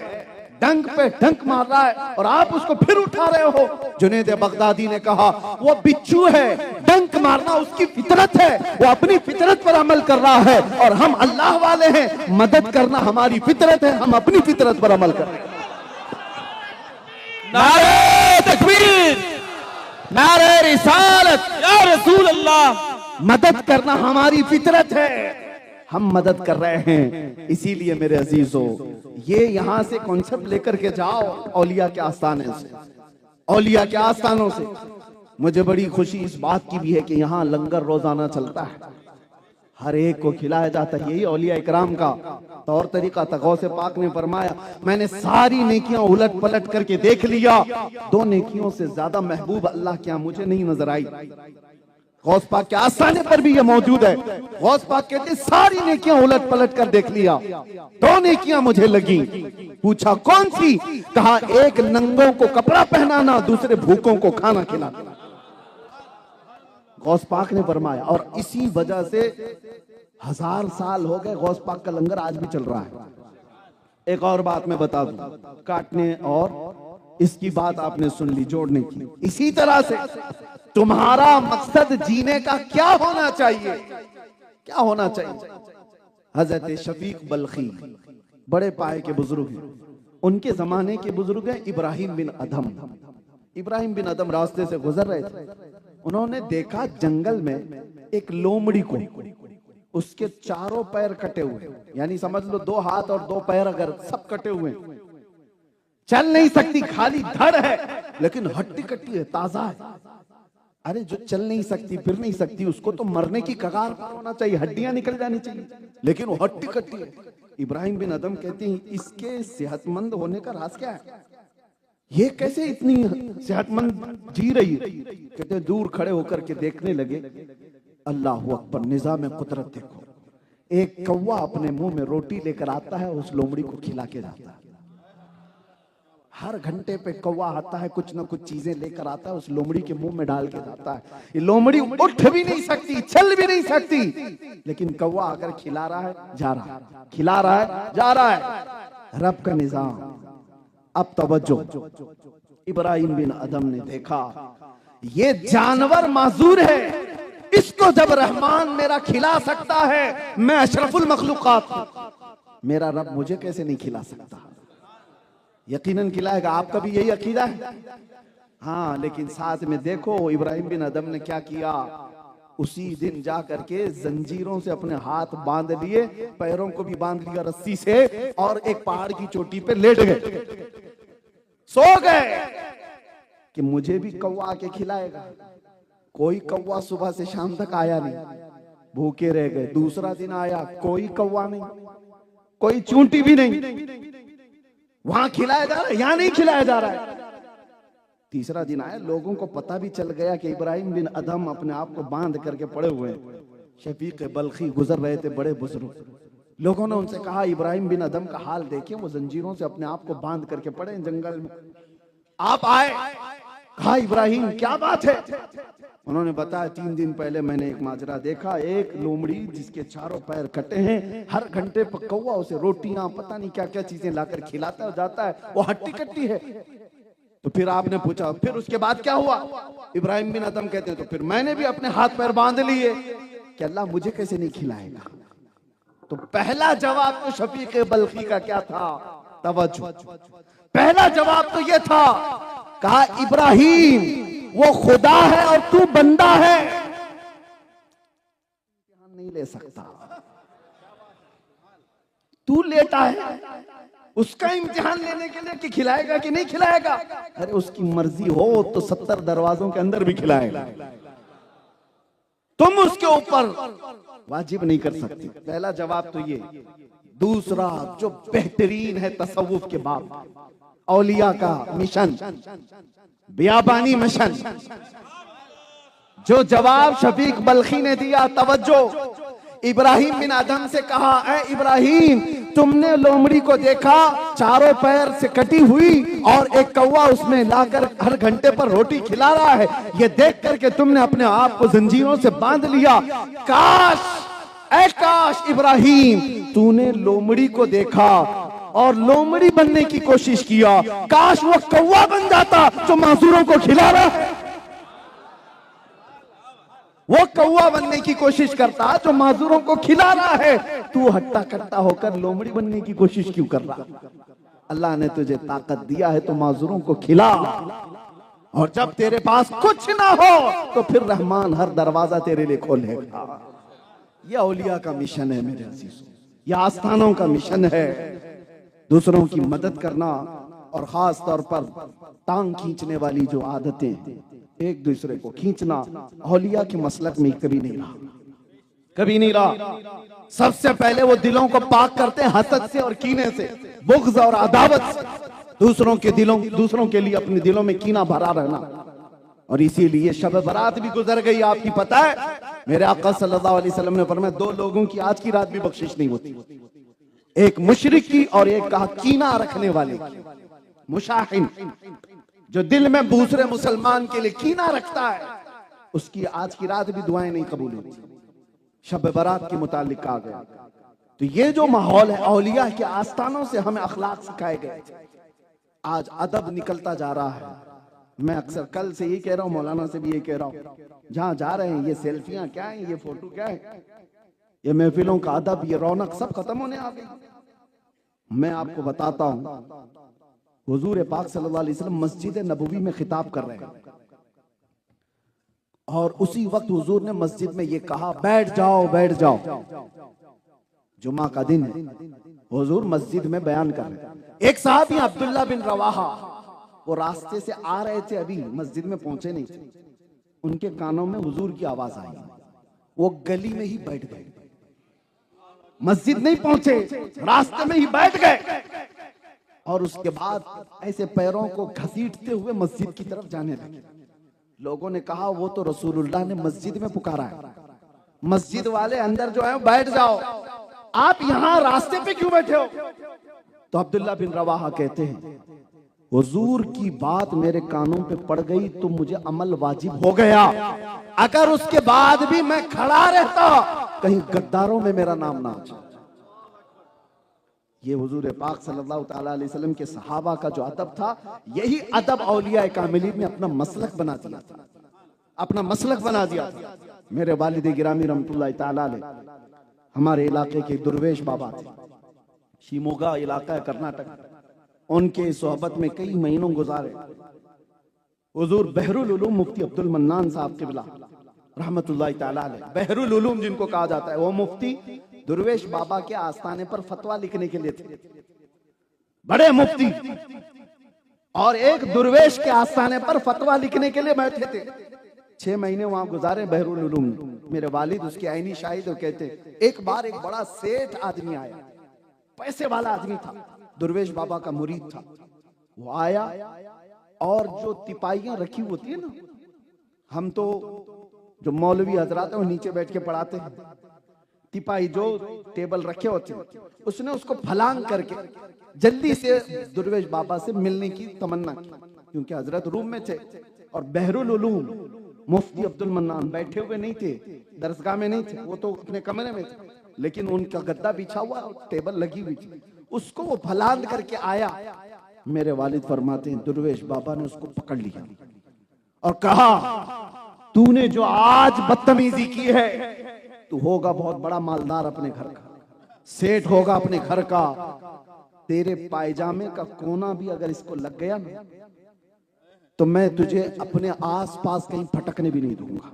डंक पे डंक मार रहा है और आप उसको फिर उठा रहे हो। जुनैद बगदादी ने कहा वो बिच्छू है, डंक मारना उसकी फितरत है, वो अपनी फितरत पर अमल कर रहा है और हम अल्लाह वाले हैं, मदद करना हमारी फितरत है, हम अपनी फितरत पर अमल कर रहे हैं। नारे तकबीर, नारे रिसालत, या रसूल अल्लाह। मदद करना हमारी फितरत है, हम मदद कर रहे हैं। इसीलिए मेरे अजीजों, ये यहां से कॉन्सेप्ट लेकर के जाओ औलिया के आस्थाने से, औलिया के आस्थानों से। मुझे बड़ी खुशी इस बात की भी है कि यहाँ लंगर रोजाना चलता है, हर एक को खिलाया जाता है। यही औलिया इकराम का तौर तरीका था। गौसे पाक ने फरमाया मैंने सारी नेकियां उलट पलट करके देख लिया, 2 नेकियों से ज्यादा महबूब अल्लाह क्या मुझे नहीं नजर आई। गौस पाक के आस्थाने पर भी ये मौजूद है। गौस पाक कहते सारी नेकियां उलट पलट कर देख लिया, 2 नेकियां मुझे लगी। पूछा कौन सी? कहा एक नंगों को कपड़ा पहनाना, दूसरे भूखों को खाना खिलाना। गौस पाक ने फरमाया, और इसी वजह से 1000 साल हो गए गौस पाक का लंगर आज भी चल रहा है। एक और बात मैं बता दूं, काटने और इसकी बात आपने सुन ली, जोड़ने की। इसी तरह से तुम्हारा मकसद जीने का क्या होना चाहिए? क्या होना चाहिए? हजरत शफीक बल्खी बड़े पाए के बुजुर्ग हैं, उनके जमाने के बुजुर्ग हैं इब्राहिम बिन अदम। इब्राहिम बिन अदम रास्ते से गुजर रहे थे, उन्होंने देखा जंगल में एक लोमड़ी को, उसके चारों पैर कटे हुए, यानी समझ लो 2 हाथ और 2 पैर अगर सब कटे हुए, चल नहीं सकती, खाली धड़ है लेकिन हड्डी कट्टी है, ताजा है। अरे जो चल नहीं सकती फिर नहीं सकती उसको तो मरने की कगार पर होना चाहिए, हड्डियां निकल जानी चाहिए, लेकिन वो हड्डी कट्टी है। इब्राहिम बिन अदम कहते हैं इसके सेहतमंद होने का राज क्या है, ये कैसे इतनी सेहतमंद जी रही है। कहते हैं दूर खड़े होकर के देखने लगे, अल्लाह अकबर, निजाम कुदरत देखो। एक कौवा अपने मुंह में रोटी लेकर आता है, उस लोमड़ी को खिला के जाता है। हर घंटे पे कौवा आता है, कुछ ना कुछ चीजें लेकर आता है, उस लोमड़ी के मुंह में डाल के जाता है। ये लोमड़ी उठ भी नहीं सकती, चल भी नहीं सकती, लेकिन कौवा आकर खिला रहा है, जा रहा है, खिला रहा है, जा रहा है। रब का निजाम। अब तवज्जो, इब्राहिम बिन अदम ने देखा ये जानवर माजूर है, इसको जब रहमान मेरा खिला सकता है, मैं अशरफुल मखलूकात हूं, मेरा रब मुझे कैसे नहीं खिला सकता। यकीनन खिलाएगा। आपका भी यही अकीदा है? हाँ, लेकिन साथ में देखो इब्राहिम बिन अदम ने क्या किया। उसी दिन जा करके जंजीरों से अपने हाथ बांध लिए, पैरों को भी बांध लिया रस्सी से, और एक पहाड़ की चोटी पे लेट गए, सो गए कि मुझे भी कौवा के खिलाएगा। कोई कौवा सुबह से शाम तक आया नहीं, भूखे रह गए। दूसरा दिन आया, कोई कौवा नहीं, कोई चूंटी भी नहीं। वहां खिलाया जा रहा है, यहां नहीं खिलाया जा रहा है। तीसरा दिन आया, लोगों को पता भी चल गया कि इब्राहिम बिन अदम अपने आप को बांध करके पड़े हुए हैं। शफीक बल्खी गुजर रहे थे, बड़े बुजुर्ग। लोगों ने उनसे कहा इब्राहिम बिन अदम का हाल देखिए, वो जंजीरों से अपने आप को बांध करके पड़े हैं जंगल में। आप आए, कहा इब्राहिम क्या बात है। उन्होंने बताया 3 दिन पहले मैंने एक माजरा देखा, एक लोमड़ी जिसके चारों पैर कटे हैं, हर घंटे पर कौवा उसे रोटियां पता नहीं क्या क्या चीजें लाकर खिलाता है, जाता है, वो हट्टी कट्टी है। तो फिर आपने पूछा फिर उसके बाद क्या हुआ। इब्राहिम बिन अदम कहते हैं तो फिर मैंने भी अपने हाथ पैर बांध लिए कि अल्लाह मुझे कैसे नहीं खिलाएगा। तो पहला जवाब तो शफीक बल्खी का क्या था, तवज्जो। पहला जवाब तो यह था, कहा इब्राहिम वो खुदा है और तू बंदा है, नहीं ले सकता। तू लेटा है, उसका इम्तिहान लेने के लिए कि खिलाएगा कि नहीं खिलाएगा। अरे उसकी मर्जी हो तो 70 दरवाजों के अंदर भी खिलाएगा, तुम उसके ऊपर वाजिब नहीं कर सकते। पहला जवाब तो ये। दूसरा जो बेहतरीन है तसव्वुफ के बाब, औलिया का मिशन, बियाबानी मिशन, जो जवाब शफीक बल्खी ने दिया, तवज्जो। इब्राहिम बिन अदम से कहा, ऐ इब्राहिम तुमने लोमड़ी को देखा चारों पैर से कटी हुई और एक कौवा उसमें लाकर हर घंटे पर रोटी खिला रहा है, ये देख करके तुमने अपने आप को जंजीरों से बांध लिया। काश, ऐ काश इब्राहिम तूने लोमड़ी को देखा और लोमड़ी बनने की कोशिश किया, काश वो कौवा बन जाता जो माजूरों को खिला रहा है। वो कौवा बनने की कोशिश करता जो माजूरों को खिला रहा है, तू हट्टा कट्टा होकर लोमड़ी बनने की कोशिश क्यों कर रहा। अल्लाह ने तुझे ताकत दिया है तो माजूरों को खिला, और जब तेरे पास कुछ ना हो तो फिर रहमान हर दरवाजा तेरे लिए खोलेगा। यह औलिया का मिशन है मेरे अजीजों, यह आस्थानों का मिशन है। दूसरों की मदद करना और खास तौर पर टांग खींचने वाली जो आदतें, एक दूसरे को खींचना, औलिया के मसलक में कभी नहीं रहा, कभी नहीं रहा। सबसे पहले वो दिलों को पाक करते हैं हसद से और कीने से, बुग़्ज़ और अदावत से। दूसरों के लिए अपने दिलों में कीना भरा रहना। और इसीलिए शब बरात भी गुजर गई, आपकी पता है मेरे आका सल्लल्लाहु अलैहि वसल्लम ने फरमाया 2 लोगों की आज की रात भी बख्शिश नहीं होती, एक मुशरिक की और एक कहा कीना रखने वाले की। मुशाहिन जो दिल में दूसरे मुसलमान के लिए कीना रखता है, उसकी आज की रात भी दुआएं नहीं कबूल होती। शब बरात के मुतालिक कहा गया। तो ये जो माहौल है, औलिया के आस्थानों से हमें अखलाक सिखाए गए। आज अदब निकलता जा रहा है। मैं अक्सर कल से यही कह रहा हूँ, मौलाना से भी यही कह रहा हूँ, जहां जा रहे हैं ये सेल्फियां क्या है, ये फोटो क्या है, ये महफिलों का अदब, ये रौनक सब खत्म होने आ गई। मैं आपको बताता हूं, हुजूर पाक सल्लल्लाहु अलैहि वसल्लम मस्जिद नबवी में खिताब कर रहे हैं और उसी वक्त हुजूर ने मस्जिद में ये कहा, बैठ जाओ बैठ जाओ। जुमा का दिन है, हुजूर मस्जिद में बयान कर रहे हैं। एक साहबी अब्दुल्ला बिन रवाहा, वो रास्ते से आ रहे थे, अभी मस्जिद में पहुंचे नहीं थे, उनके कानों में हुजूर की आवाज आई, वो गली में ही बैठ गए, मस्जिद नहीं पहुंचे, रास्ते में ही बैठ गए और उसके बाद ऐसे पैरों को घसीटते हुए मस्जिद की तरफ जाने लगे। लोगों ने कहा वो तो रसूलुल्लाह ने मस्जिद में पुकारा है, मस्जिद वाले अंदर जो है बैठ जाओ, आप यहां रास्ते पे क्यों बैठे हो? तो अब्दुल्ला बिन रवाहा कहते हैं, हुजूर की बात मेरे कानों पे पड़ गई तो मुझे अमल वाजिब हो गया, अगर उसके बाद भी मैं खड़ा रहता कहीं गद्दारों में मेरा नाम ना आ जाए। ये हुजूर पाक सल्लल्लाहु ताला अलैहि वसल्लम के सहाबा का जो अदब था, यही अदब औलिया कामिलीन ने अपना मसलक बना दिया था, अपना मसलक बना दिया था। मेरे वालिद गिरामी रहमतुल्लाह ताला अलैह हमारे इलाके के दुर्वेश बाबा थे, शिमोगा इलाका है कर्नाटक, उनके सोहबत में कई महीनों गुजारे। हुजूर बहरुल उलूम मुफ्ती अब्दुल मन्नान साहब क़िबला रहमतुल्लाह ताला अलैह, बहरुल उलूम जिनको कहा जाता है, वो मुफ्ती दुर्वेश बाबा के आस्थाने पर फतवा लिखने के लिए थे, बड़े मुफ्ती, और एक दुर्वेश के आस्थाने पर फतवा लिखने के लिए बैठे थे। 6 महीने वहां गुजारे बहरुल उलूम ने। मेरे वालिद उसके आईनी शाहिद हो, कहते एक बार एक बड़ा सेठ आदमी आया, पैसे वाला आदमी था, दुर्वेश बाबा का मुरीद था। वो आया और जो तिपाइयां रखी होती है ना, हम तो जो मौलवी हजरात है वो नीचे बैठ के पढ़ाते हैं, तिपाई जो टेबल रखे होते हैं, उसने उसको फलांग करके जल्दी से दुर्वेश बाबा से मिलने की तमन्ना की, क्योंकि हजरत रूम में थे और बहरुल उलूम मुफ्ती अब्दुल मन्नान बैठे हुए नहीं थे, दरसगाह में नहीं थे, वो तो अपने कमरे में थे, लेकिन उनका गद्दा बिछा हुआ, टेबल लगी हुई थी, उसको वो फलांग करके आया। मेरे वालिद फरमाते हैं, दुर्वेश बाबा ने उसको पकड़ लिया और कहा, तूने जो आज बदतमीजी की है, तू होगा बहुत बड़ा मालदार अपने घर का, सेठ होगा अपने घर का, तेरे पायजामे का कोना भी अगर इसको लग गया ना, तो मैं तुझे अपने आसपास कहीं फटकने भी नहीं दूंगा,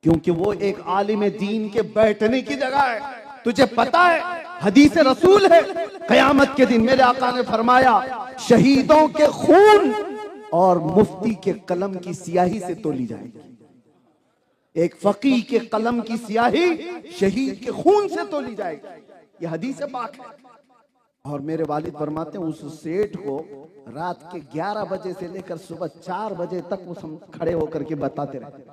क्योंकि वो एक आलिम दीन के बैठने की जगह है। तुझे पता है हदीस रसूल है, कयामत के दिन मेरे आका ने फरमाया, शहीदों के खून और मुफ्ती के कलम की स्याही से तोली जाएगी। एक फकीह के कलम की स्याही शहीद के खून से तोली जाएगी, ये हदीस पाक है। और मेरे वालिद फरमाते हैं, उस सेठ को रात के 11 बजे से लेकर सुबह 4 बजे तक वो खड़े होकर के बताते रहे,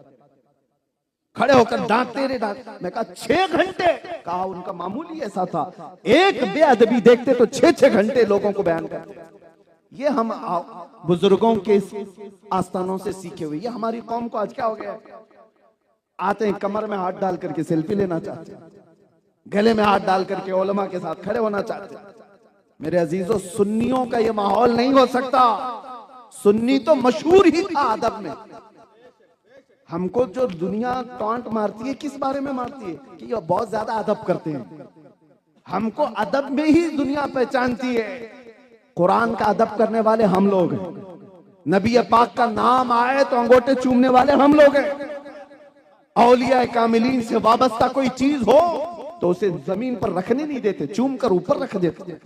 खड़े होकर डांटते रहे, मैं कहा 6 घंटे, कहा उनका मामूली ऐसा था, एक बेअदबी देखते तो 6-6 घंटे लोगों को बयान करते। ये हम बुजुर्गों के आस्थानों से सीखे हुए, ये हमारी कौम को आज क्या हो गया, आते हैं कमर में हाथ डाल करके सेल्फी लेना चाहते हैं, गले में हाथ डाल करके उलमा के साथ खड़े होना चाहते हैं। मेरे अजीजों, सुन्नियों का ये माहौल नहीं हो सकता। सुन्नी तो मशहूर ही था अदब में। हमको जो दुनिया टॉन्ट मारती है, किस बारे में मारती है कि ये बहुत ज्यादा अदब करते हैं। हमको अदब में ही दुनिया पहचानती है। कुरान का अदब करने वाले हम लोग हैं, नबी पाक का नाम आए तो अंगूठे चूमने वाले हम लोग हैं। औलिया कामिलीन से वाबस्ता कोई चीज हो तो उसे जमीन पर रखने नहीं देते, चूम कर ऊपर रख देते।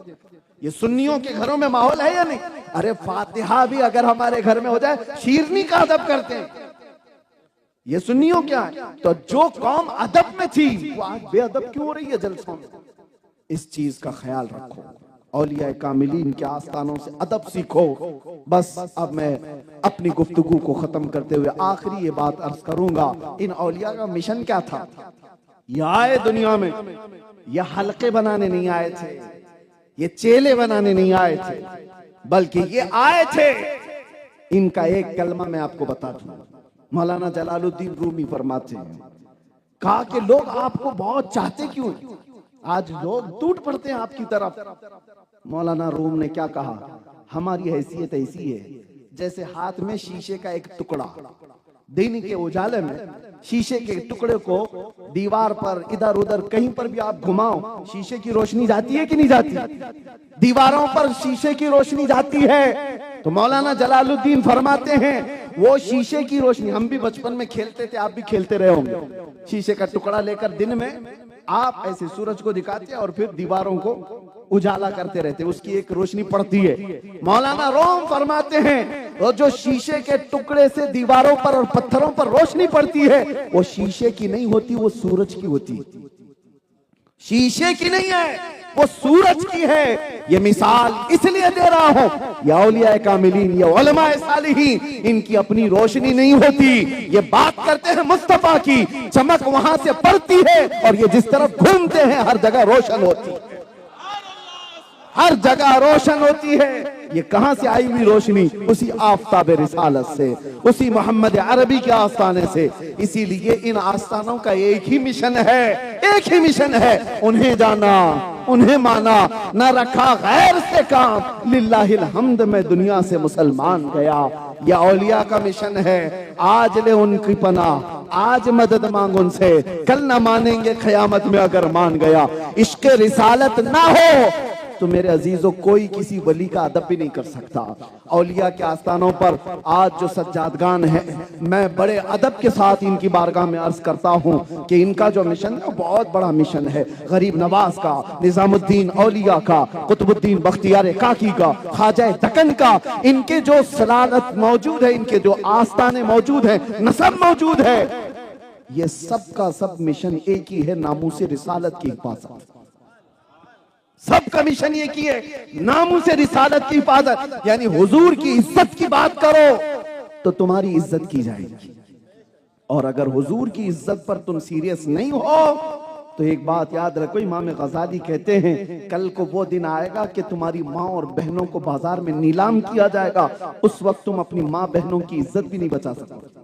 ये सुन्नियों के घरों में माहौल है या नहीं? अरे फातिहा भी अगर हमारे घर में हो जाए, शीरनी का अदब करते हैं। ये सुन्नियों क्या है? तो जो कौम अदब में थी वो आज बेअदब क्यों हो रही है जलसों में? इस चीज का ख्याल रखो। औलिया कामिलीन के आस्थानों से अदब सीखो। बस अब मैं अपनी गुफ्तगू को खत्म करते हुए आखिरी ये बात अर्ज करूंगा, इन औलिया का मिशन क्या था? ये आए दुनिया में, ये हलके बनाने नहीं आए थे, ये चेले बनाने नहीं आए थे, बल्कि ये आए थे, इनका एक कलमा मैं आपको बता दूं। मौलाना जलालुद्दीन रूमी फरमाते हैं, कहा कि लोग आपको बहुत चाहते क्यों? आज लोग टूट पड़ते हैं आपकी तरफ। मौलाना रूम ने क्या कहा? हमारी हैसियत ऐसी है जैसे हाथ में शीशे का एक टुकड़ा, दिन के उजाले में शीशे के टुकड़े को दीवार पर इधर उधर कहीं पर भी आप घुमाओ, शीशे की रोशनी जाती है कि नहीं जाती? दीवारों पर शीशे की रोशनी जाती है। तो मौलाना जलालुद्दीन फरमाते हैं वो शीशे की रोशनी, हम भी बचपन में खेलते थे, आप भी खेलते रहे होंगे, शीशे का टुकड़ा लेकर दिन में आप ऐसे सूरज को दिखाते और फिर दीवारों को उजाला करते रहते, उसकी एक रोशनी पड़ती है। मौलाना रोम फरमाते हैं वो जो शीशे के टुकड़े से दीवारों पर और पत्थरों पर रोशनी पड़ती है वो शीशे की नहीं होती, वो सूरज की होती। शीशे की नहीं है, वो सूरज की है। ये मिसाल इसलिए दे रहा हूं, या औलिया कामिलीन या उलमाए सालिहीन, इनकी अपनी रोशनी नहीं होती। ये बात करते हैं मुस्तफा की, चमक वहां से पड़ती है और ये जिस तरफ घूमते हैं हर जगह रोशन होती है, हर जगह रोशन होती है। ये कहां से आई हुई रोशनी? उसी आफताब रिसालत से, उसी मोहम्मद अरबी के आस्थाने से। इसीलिए इन आस्थानों का एक ही मिशन है, एक ही मिशन है, उन्हें जाना, उन्हें माना, न रखा गैर से काम। लिल्लाहिल हम्द में दुनिया से मुसलमान गया। यह औलिया का मिशन है। आज ले उनकी पनाह, आज मदद मांग उनसे, कल न मानेंगे क़यामत में अगर मान गया। इश्क रिसालत ना हो तो मेरे अजीजों कोई किसी वली का अदब भी नहीं कर सकता। औलिया के आस्थानों पर आज जो सज्जादगान है, मैं बड़े अदब के साथ इनकी बारगाह में अर्ज करता हूं कि इनका जो मिशन है बहुत बड़ा मिशन है। गरीब नवाज का, निजामुद्दीन औलिया का, कुतुबुद्दीन बख्तियार काकी का, ख्वाजा दक्कन का, इनके जो सलालत मौजूद है, इनके जो आस्थाने मौजूद है, नसब मौजूद है, ये सब का सब मिशन एक ही है, नामूस रिसालत की हिफाजत। सबका मिशन ये की है, नामूस रिसालत की हिफाजत। यानी हुजूर की इज्जत की बात करो तो तुम्हारी इज्जत की जाएगी, और अगर हुजूर की इज्जत पर तुम सीरियस नहीं हो तो एक बात याद रखो, इमाम गजाली कहते हैं कल को वो दिन आएगा कि तुम्हारी माँ और बहनों को बाजार में नीलाम किया जाएगा, उस वक्त तुम अपनी माँ बहनों की इज्जत भी नहीं बचा सकते।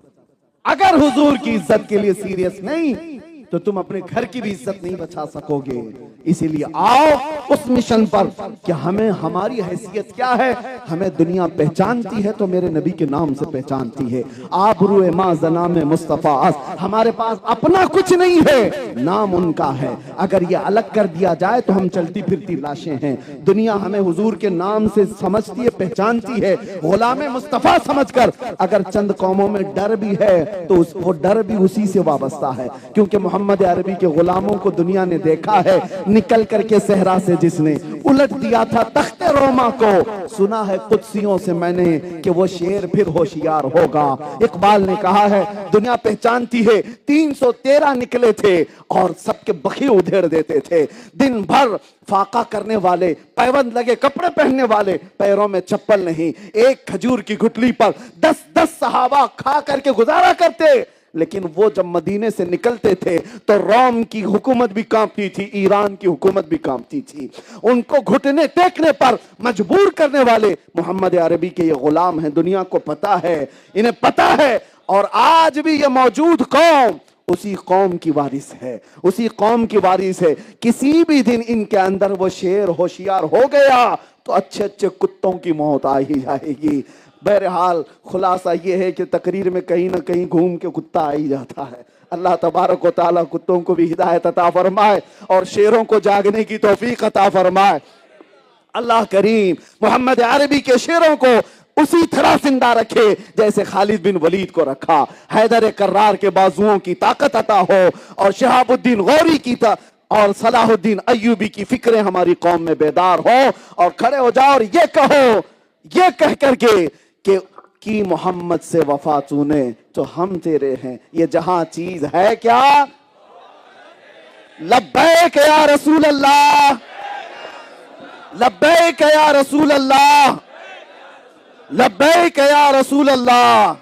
अगर हुजूर की इज्जत के लिए सीरियस नहीं तो तुम अपने घर की भी इज्जत नहीं बचा सकोगे। इसीलिए आओ उस मिशन पर कि हमें, हमारी हैसियत क्या है, हमें दुनिया पहचानती है तो मेरे नबी के नाम से पहचानती है। आबरूए माँ ज़नाम मुस्तफा, हमारे पास अपना कुछ नहीं है, नाम उनका है। अगर ये अलग कर दिया जाए तो हम चलती फिरती लाशें हैं। दुनिया हमें हुजूर के नाम से समझती है, पहचानती है, गुलाम मुस्तफा समझकर। अगर चंद कौमों में डर भी है तो वो डर भी उसी से वाबस्ता है, क्योंकि मोहम्मद अरबी के गुलामों को दुनिया ने देखा है, निकल करके सहरा से जिसने उलट दिया था तख्ते रोमा को। सुना है कुदसियों से मैंने कि वो शेर फिर होशियार होगा। इकबाल ने कहा है दुनिया पहचानती है, 313 निकले थे और सबके बखी उधेड़ देते थे। दिन भर फाका करने वाले, पैबंद लगे कपड़े पहनने वाले, पैरों में चप्पल नहीं, एक खजूर की गुठली पर 10-10 सहाबा खा करके गुजारा करते। लेकिन वो जब मदीने से निकलते थे तो रोम की हुकूमत भी कांपती थी, ईरान की हुकूमत भी कांपती थी। उनको घुटने टेकने पर मजबूर करने वाले मोहम्मद अरबी के ये गुलाम हैं। दुनिया को पता है, इन्हें पता है, और आज भी ये मौजूद कौम उसी कौम की वारिस है, उसी कौम की वारिस है। किसी भी दिन इनके अंदर वो शेर होशियार हो गया तो अच्छे अच्छे कुत्तों की मौत आ ही जाएगी। बहरहाल खुलासा ये है कि तकरीर में कहीं ना कहीं घूम के कुत्ता आ ही जाता है। अल्लाह तबारक व तआला कुत्तों को भी हिदायत अता फरमाए और शेरों को जागने की तौफीक अता फरमाए। अल्लाह करीम मोहम्मद अरबी के शेरों को उसी तरह जिंदा रखे जैसे खालिद बिन वलीद को रखा। हैदर कर्रार के बाजुओं की ताकत अता हो और शहाबुद्दीन गौरी की और सलाहुद्दीन अय्यूबी की फिक्रें हमारी कौम में बेदार हो, और खड़े हो जाओ और ये कहो, ये कह करके कि मोहम्मद से वफा तूने तो हम तेरे हैं, ये जहां चीज है क्या? लब्बैक या रसूल अल्लाह, लब्बैक या रसूल अल्लाह, लब्बैक या रसूल अल्लाह।